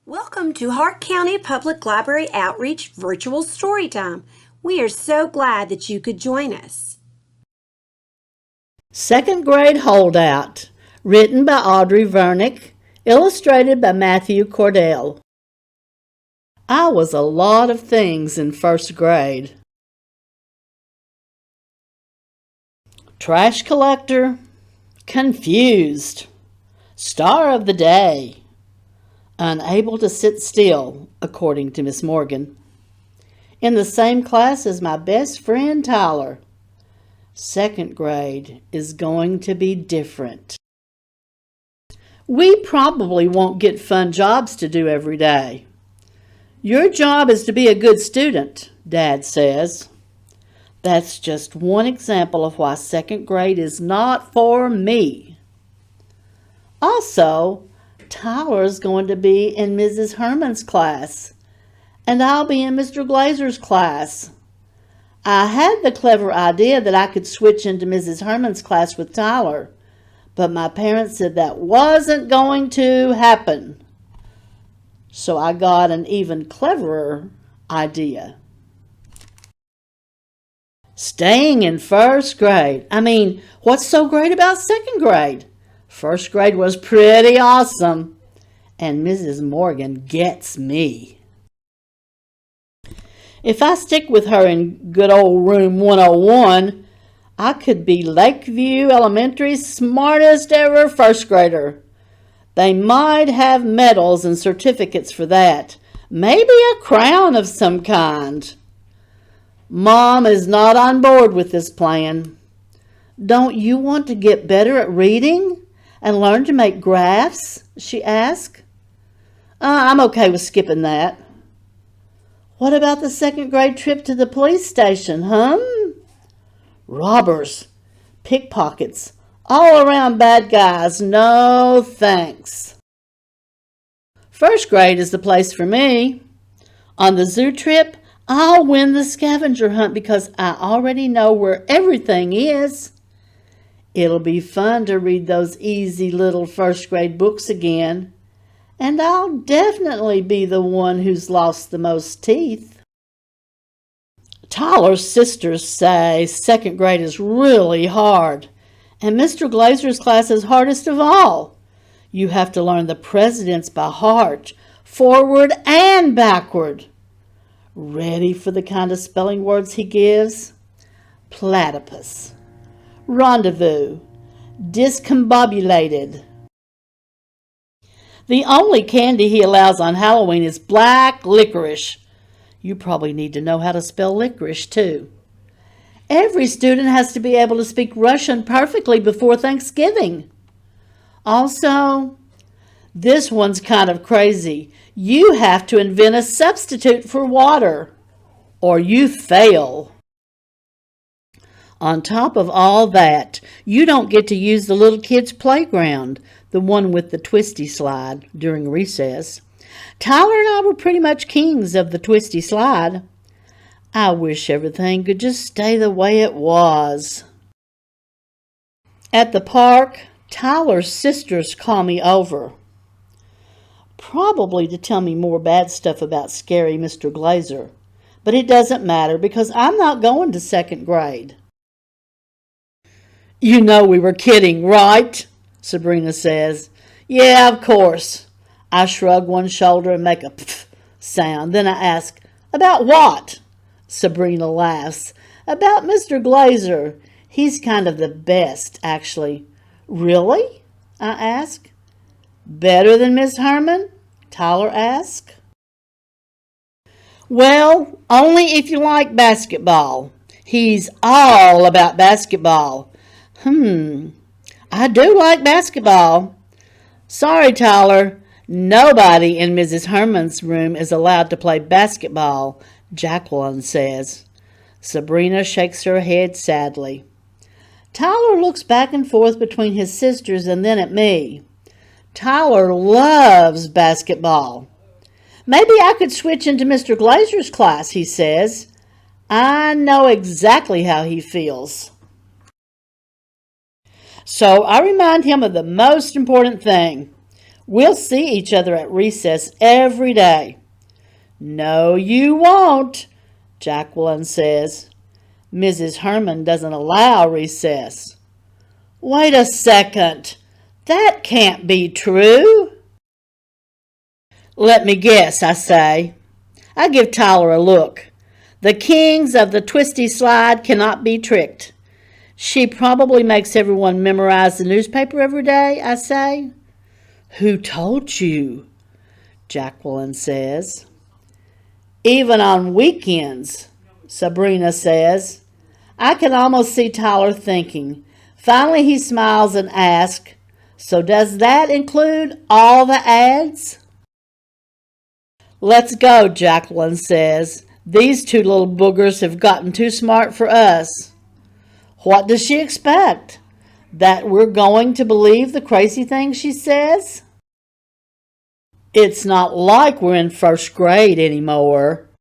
Welcome to Hart County Public Library Outreach Virtual Storytime. We are so glad that you could join us. Second Grade Holdout, written by Audrey Vernick, illustrated by Matthew Cordell. I was a lot of things in first grade. Trash collector, confused, star of the day, unable to sit still, according to Miss Morgan. In the same class as my best friend Tyler. Second grade is going to be different. We probably won't get fun jobs to do every day. Your job is to be a good student, Dad says. That's just one example of why second grade is not for me. Also, Tyler's going to be in Mrs. Herman's class, and I'll be in Mr. Glazer's class. I had the clever idea that I could switch into Mrs. Herman's class with Tyler, but my parents said that wasn't going to happen. So I got an even cleverer idea. Staying in first grade. What's so great about second grade? First grade was pretty awesome, and Mrs. Morgan gets me. If I stick with her in good old room 101, I could be Lakeview Elementary's smartest ever first grader. They might have medals and certificates for that. Maybe a crown of some kind. Mom is not on board with this plan. Don't you want to get better at reading and learn to make graphs? She asked. I'm okay with skipping that. What about the second grade trip to the police station, Robbers, pickpockets, all around bad guys. No thanks. First grade is the place for me. On the zoo trip, I'll win the scavenger hunt because I already know where everything is. It'll be fun to read those easy little first grade books again. And I'll definitely be the one who's lost the most teeth. Tyler's sisters say second grade is really hard, and Mr. Glazer's class is hardest of all. You have to learn the presidents by heart, forward and backward. Ready for the kind of spelling words he gives? Platypus, rendezvous, discombobulated. The only candy he allows on Halloween is black licorice. You probably need to know how to spell licorice, too. Every student has to be able to speak Russian perfectly before Thanksgiving. Also, this one's kind of crazy. You have to invent a substitute for water, or you fail. On top of all that, you don't get to use the little kids' playground, the one with the twisty slide, during recess. Tyler and I were pretty much kings of the twisty slide. I wish everything could just stay the way it was. At the park, Tyler's sisters call me over. Probably to tell me more bad stuff about scary Mr. Glazer. But it doesn't matter because I'm not going to second grade. You know we were kidding, right? Sabrina says. Yeah, of course. I shrug one shoulder and make a pff sound. Then I ask, about what? Sabrina laughs. About Mr. Glazer. He's kind of the best, actually. Really? I ask. Better than Miss Herman? Tyler asks. Well, only if you like basketball. He's all about basketball. I do like basketball. Sorry, Tyler. Nobody in Mrs. Herman's room is allowed to play basketball, Jacqueline says. Sabrina shakes her head sadly. Tyler looks back and forth between his sisters and then at me. Tyler loves basketball. Maybe I could switch into Mr. Glazer's class, he says. I know exactly how he feels. So I remind him of the most important thing. We'll see each other at recess every day." "No, you won't," Jacqueline says. "Mrs. Herman doesn't allow recess." "Wait a second. That can't be true." "Let me guess," I say. I give Tyler a look. "The kings of the twisty slide cannot be tricked. She probably makes everyone memorize the newspaper every day," I say. "Who told you?" Jacqueline says. "Even on weekends," Sabrina says. I can almost see Tyler thinking. Finally he smiles and asks, "So does that include all the ads?" "Let's go," Jacqueline says. "These two little boogers have gotten too smart for us." What does she expect? That we're going to believe the crazy things she says? It's not like we're in first grade anymore.